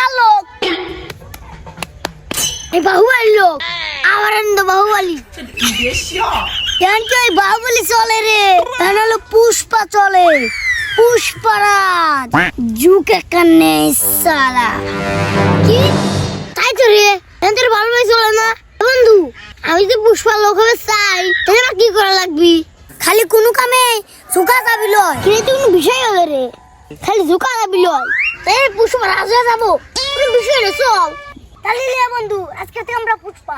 কার লোক? এই বাহুবলী লোক। আমার তো বাহুবলী। কেন কি ওই বাহুবলী চলে রে? কেন হলো পুষ্পা চলে। পুষ্পারাজ জুকে কানে সালা। কি? তাই তো রে। কেন তোর বাহুবলী চলে না? বন্ধু, আমি তো পুষ্পা লোক হবে চাই। তাহলে আমার কি করা লাগবে? খালি কোনো কামে ঝুঁকা যাবি লয়। কিন্তু কোনো বিষয় হবে রে। খালি ঝুঁকা যাবি লয়। তাই পুষ্পা রাজ হয়ে যাবো। কোনো বিষয় না, চল। তাহলে লিয়া বন্ধু, আজকে থেকে আমরা পুষ্পা।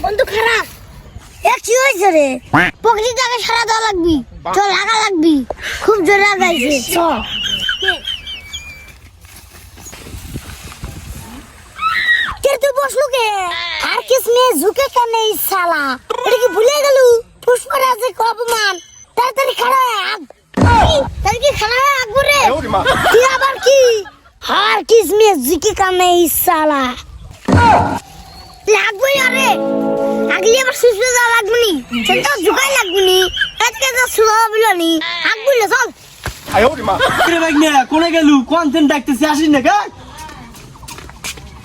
বন্ধু খারাপ কি হয়েছে রে? প্রকৃতিটাকে সারা দেওয়া লাগবি, চল লাগা লাগবি। খুব জোরে লাগাইছে, চল। তুই বসলু কে? আর কিসনে ঝুঁকে কানে সালা। এটা কি ভুলে গেল? পুষ্পরাজের অপমান। তাড়াতাড়ি খাড়া হয়ে আগ। তাড়াতাড়ি কি খাড়া হয়ে আগ রে? কি আবার কি? আর কিসনে ঝুঁকে কানে সালা। লাগবে আরে। আগলি আবার সুসু যা লাগবে নি। সেটা ঝুঁকাই লাগবে নি। আজকে যা সুলা বিলনি। আগ বলে চল। আয়ো রে মা। রে ভাই না কোনে গেলু? কোনদিন ডাকতেছি আসিস না কা?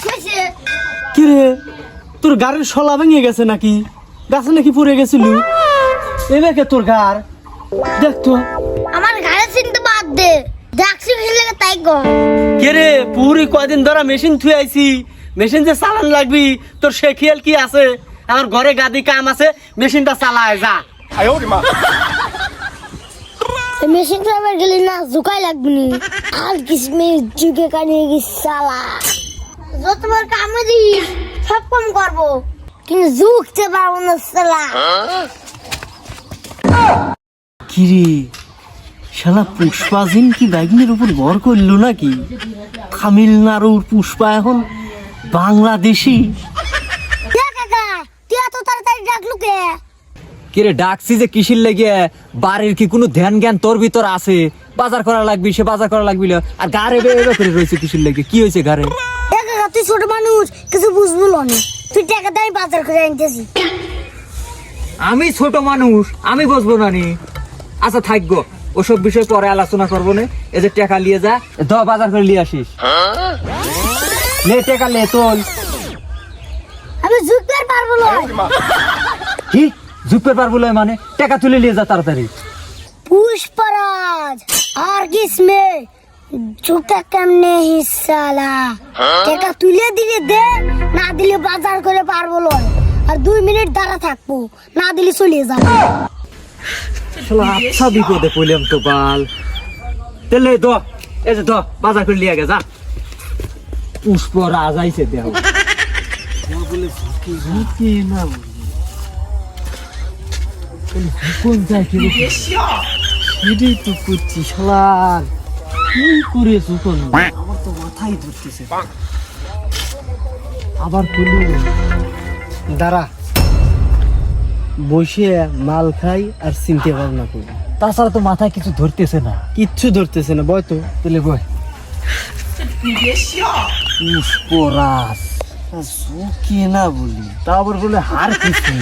কইছে কি রে, তোর গাড়ির শলা ভেঙে গেছে নাকি? গাছে নাকি পড়ে গেছিল? এবারে তোর গার দেখ তো। আমার ঘরে চিনতে বাদ দে। দেখছি খেলে তাই গো। কে রে, পুরি কয়দিন ধরে মেশিন থুই আইছি। মেশিন যে চালান লাগবি তোর সে খেয়াল কি আছে? আমার ঘরে গাদি কাম আছে, মেশিনটা চালায় যা। আয়ো রে মা। মেশিন চালাবার গেলি না ঝুঁকাই লাগবে নি। আর কিসমে ঝুঁকে কানে সালা। যতবার কামে দিস সব কম করবো, কিন্তু ঝুঁকতে পারবো না সালা। কিরে শালা পুষ্পা জিন কি বাইগনের উপর ভর করলো নাকি? তামিলনাড়ুর পুষ্পা এখন বাংলাদেশি। কাকা তুই এত তাড়াতাড়ি ডাকলু কে? কিরে ডাকছি যে কিসির লেগে? বাড়ির কি কোনো ধ্যান জ্ঞান তোর ভিতর আছে? বাজার করা লাগবি, সে বাজার করা লাগবি না। আর গাড়ে বেবে করে রয়েছে কিসির লেগে? কি হয়েছে গাড়ে? কাকা তুই ছোট মানুষ, কিছু বুঝবো না। তুই টাকা দিয়ে বাজার করে আনতেছি। আমি ছোট মানুষ, আমি বসবো না নি। আচ্ছা থাকবো, ওসব বিষয় পরে আলোচনা করবো না। এই যে টাকা নিয়ে যা, বাজার করে নিয়ে আসিস। লে টাকা লে তোল। আমি ঝুঁকতে পারবো না। কি ঝুঁকতে পারবো না মানে? টাকা তুলে নিয়ে যা তাড়াতাড়ি। पुष्पराज और किसमें झुका কেমনে হিসালা। টাকা তুলে দিলে দে, না দিলে বাজার করে পারবো লয়। আর 2 মিনিট দাঁড়া থাকবো, না দিলে চলে যাবো। শালা আচ্ছা বিপদে পড়লাম তো বাল। তেলে এই যে বাজার করে নিয়ে গে যা। পুষ্পরাজ আইছে দেহ। বলে ঝুঁকি না কোন যায় কি এটাই তো করছি শালার। কি করে ঝুঁকন? আমার তো মাথায় ধরতেছে। আবার করলু দাঁড়া বসে মাল খাই আর চিনতে ভাবনা করি। তাছাড়া তো মাথায় কিছু ধরতেছে না। কিচ্ছু ধরতেছে না, বয় তো। তেলে বয়। পুষ্পরাজ ঝুঁকি না বলি, তা আবার বলে হার কিছু।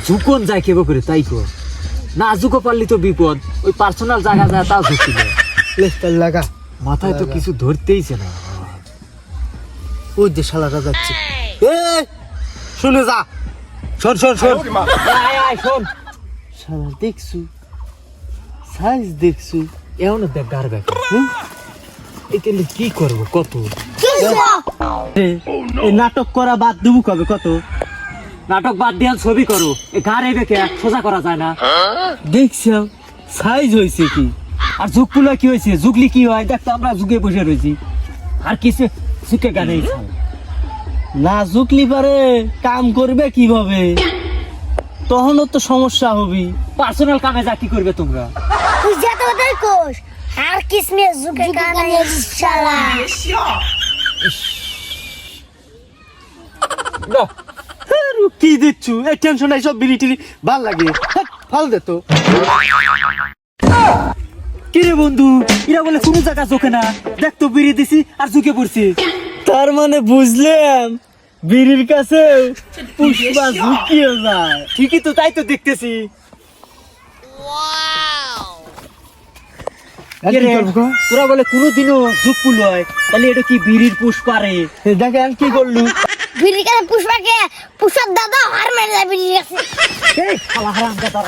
ঝুঁকন যায় কেবো করে তাই কর না। ঝুঁকো পারলি তো বিপদ। ওই পার্সোনাল জায়গা যায় তাও ঝুঁকি দেয়। লেস্টার লাগা, মাথায় তো কিছু ধরতেইছে না। ওই যে শালাটা যাচ্ছে। এ শুনে যা, শোন শোন শোন। আয়ো রে মা। আয় আয় শোন। শালা দেখছু সাইজ দেখছু। এমন দেখ গার ব্যাগ। এতে কি করবো কত? এই নাটক করা বাদ দেবো কবে? কত নাটক বাদ দিয়ে ছবি করো। এ গার এই বেঁকে সোজা করা যায় না। দেখছাও সাইজ হয়েছে কি? আর ঝুঁকপুলা কি হয়েছে? ঝুঁকলি কি হয়? দেখ তো আমরা ঝুঁকে বসে রয়েছি। আর কিছু ঝুঁকে গানে না ঝুঁকলি পারে কাম করবে কিভাবে? তখনও তো সমস্যা হবি। পার্সোনাল কামে যা কি করবে তোমরা? তুই যেতে কথাই কোস। আর কিসমে ঝুঁকে কানে শালা। না কি দিচ্ছু? এই টেনশন এইসব বিড়ি টিড়ি ভাল লাগে। ফল দে তো। কি রে বন্ধু, এরা বলে কোনো জায়গা ঝোঁকে না, দেখ তো বিড়ি দিছি আর ঝুঁকে পড়ছি। তার মানে বুঝলাম বিড়ির কাছে পুষ্পা ঝুঁকিয়ে যায়। ঠিকই তো, তাই তো দেখতেছি। কি রে, তোরা বলে কোনোদিনও ঝুঁকপুল হয়, তাহলে এটা কি বিড়ির পুষ্পা রে? দেখেন কি করলু। বিড়ির কাছে পুষ্পাকে পুষ্পার দাদা হার মেরে যায় বিড়ির কাছে। এই শালা হারামজাদা।